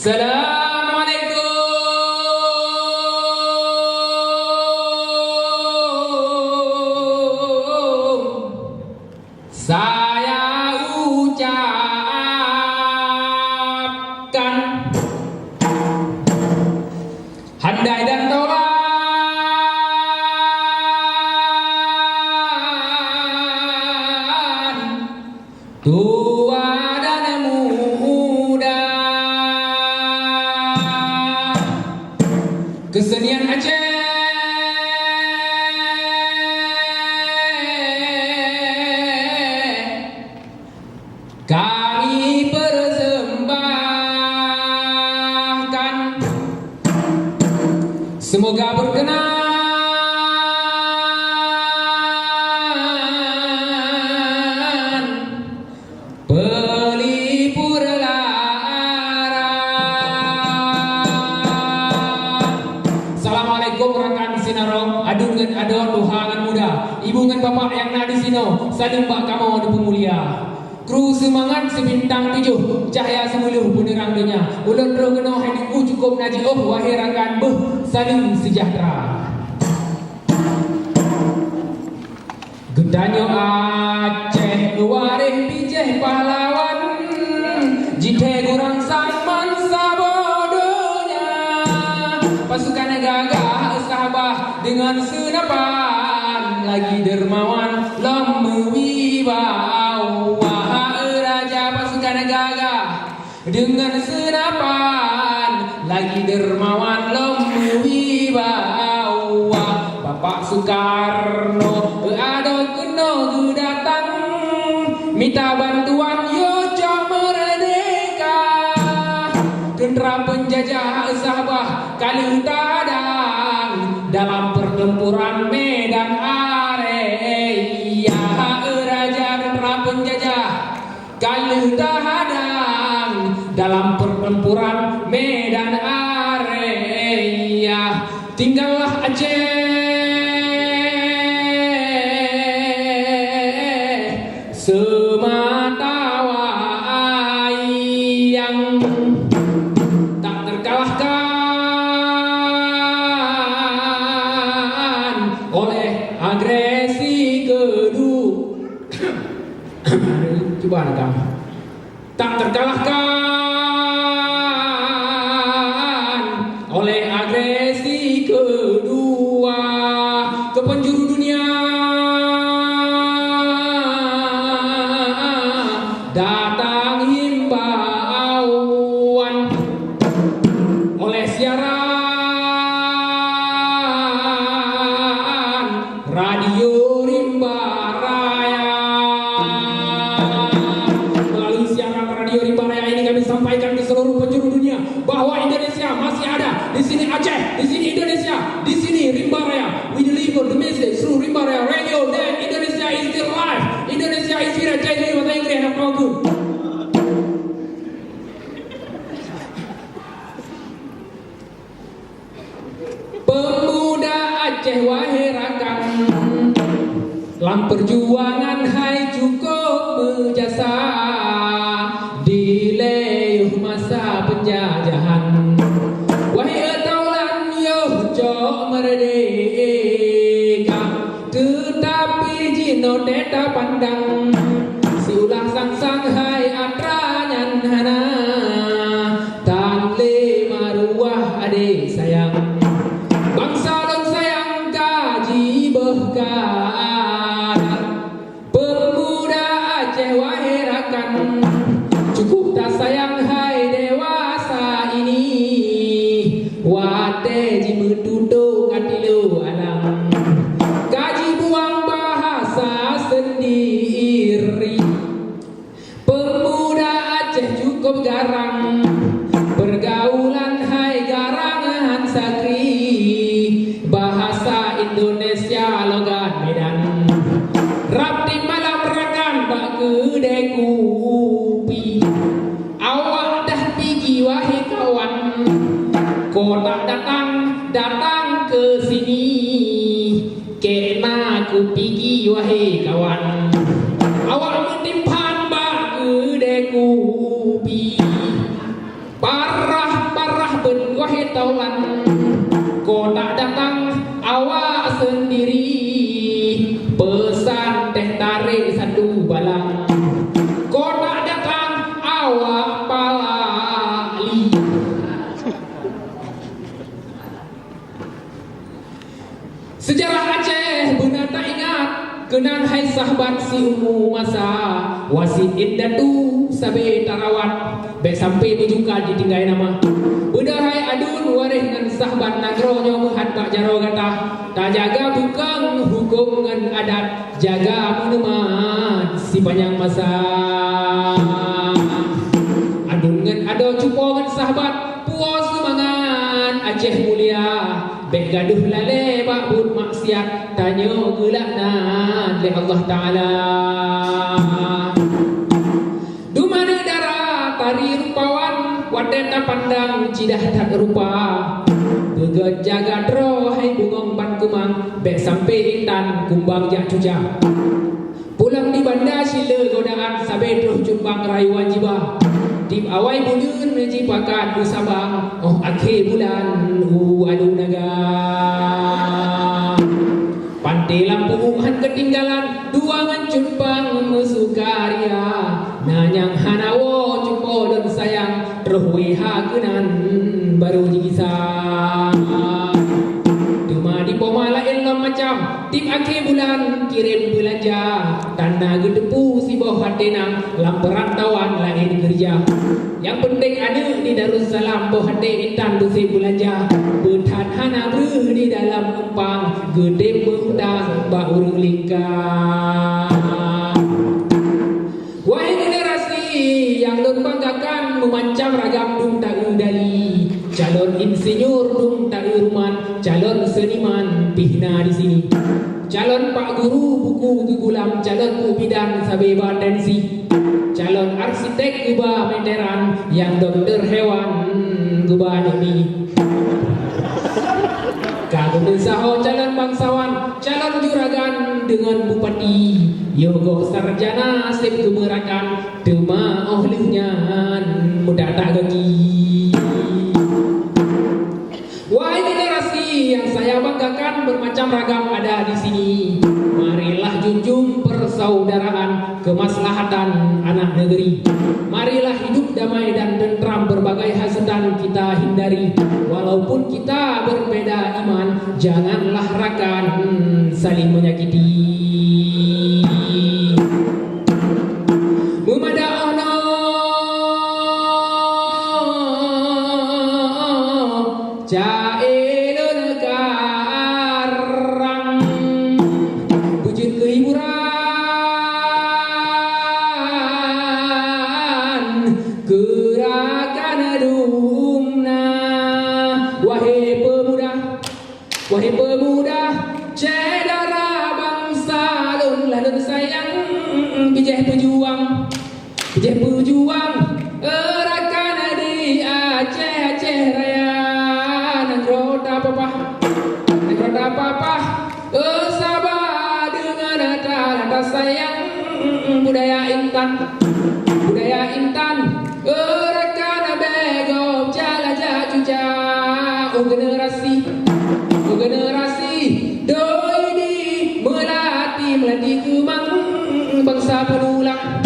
Assalamualaikum. Saya ucapkan handai dan tolak tua dan muda, kesenian Aceh kami persembahkan, semoga berkenan pelipur lara. Assalamualaikum rekan sinarong, adun ngan adon duha ngan muda, ibu ngan bapak yang na di sino, saling bak kamu di pemulia. Kru semangat sebintang tujuh, cahaya semuluh penerang dunia. Ulun roh kena hidupku cukup naji, oh wahai rakan beh saling sejahtera. Gedanyo Aceh warih pijeh pahlawan, jithe kurang saman sabodonya. Pasukan gagah sahabah dengan senapan, lagi dermawan lom wibau. Dengan senapan lagi dermawan lomwi bawa. Bapak Soekarno ada kena datang minta bantuan yo cok merdeka. Tentera penjajah Sabah kali tadang dalam pertempuran Medan Area. Raja tentera penjajah kali tadang dalam pertempuran Medan Area. Tinggallah Aceh semata wayang, tak terkalahkan oleh agresi kedua. Coba nakam. Tak terkalahkan oleh agresi kedua ke penjuru dunia. Datang himbauan oleh siaran radio Rimba Raya. Melalui siaran radio Rimba Raya ini kami sampaikan ke seluruh penjuru dunia bahwa Indonesia masih ada. Di sini Aceh, di sini Indonesia, di sini Rimba Raya. We deliver the message through Rimba Raya Radio that Indonesia is still alive. Indonesia is here. Jadi bahasa Inggris nak tahu. Pemuda Aceh wahai rakan, dalam perjuangan hai cukup berjasa di leyuh masa penjajahan. Wahai taulan yo cok merdeka, tetapi jino teta pandang siulah sang hai atranyan hana tan le maruah ade sayang. Bangsa dan sayang kaji behkan, pemuda Aceh wahai rakan, cukup tak sayang hai dewasa ini, wate ji bertutup katilu alam, kaji buang bahasa sendiri. Pemuda Aceh cukup garang, pergaulan hai garangan sakri, bahasa Indonesia logat Medan. Rapti malam rekan bak kedai kopi, awak dah pergi wahai kawan, kau tak datang ke sini, kena aku pergi wahai kawan. Awak mentimpan bak kedai kopi, parah taulan, kau tak datang awak sendiri. Pesan teh tarik satu balang, kau tak datang awak palali. Sejarah Aceh benar tak ingat, kenang hai sahabat si umu masa. Wasit indatu sabe tarawat, baik sampai berjungka ditinggai nama. Benar hai adun warih dengan sahabat nagronyo mehat pak jaro kata. Tak jaga bukang hukum dengan adat, jaga menemat si panjang masa. Adun dengan ado cupo dengan sahabat, puas semangat Aceh mulia. Baik gaduh lale bakbut maksiat, tanya gelaknan oleh Allah Ta'ala. Du mana darah tari rupawan, wadeta pandang cidah tak rupa. Geget jagat roh hai bungong ban kemang, baik sampai intan kumbang jak cuca. Pulang di bandar sila godaan, sabe terus jumbang rayuan jiba. Tip awai bunyin meji pakat usabang, oh akhir bulan adu naga. Pantai lampu han ketinggalan, dua mencumpang mesukaria. Nanyang hanawo jumpo dan sayang, terus weha kenan baru jikisah. Cuma di pomala elom macam, tip akhir bulan kirim belanja. Tanda gedepu si bawah tenang, lamperantawan lain kerja. Yang penting ada di Darussalam bawah hati intan bersih belanja. Bertahan hana ber di dalam empang, gede berhutang bauru lingkar. Wahai generasi yang banggakan memancam ragam dung tak udali. Calon insinyur dung tak ruman, calon seniman pihna di sini. Calon pak guru buku gugulam, calon ku bidan sabeba tensi. Calon arsitek guba meteran, yang dokter hewan guba nemi. Kagum saho calon bangsawan, calon juragan dengan bupati. Yogo sarjana sip kemerakan, tema ohlihnya mudah tak gagi. Wahai generasi yang saya banggakan, bermacam ragam ada di sini. Marilah junjung persaudaraan, kemaslahatan anak negeri. Marilah hidup damai dan tentram, berbagai hasutan kita hindari. Walaupun kita berbeda iman, janganlah rakan saling menyakiti. Memada'ono Jailun karang, wujud kehiburan, gerakan dumna. Wahai pemuda, cedera bangsa lun lalun sayang, bijih pejuang, gerakan di Aceh Raya. Roda papa, sabar dengan rata sayang. Budaya intan, rekan begok jalajah cuca. Generasi doi di melati kemang, bangsa penulang.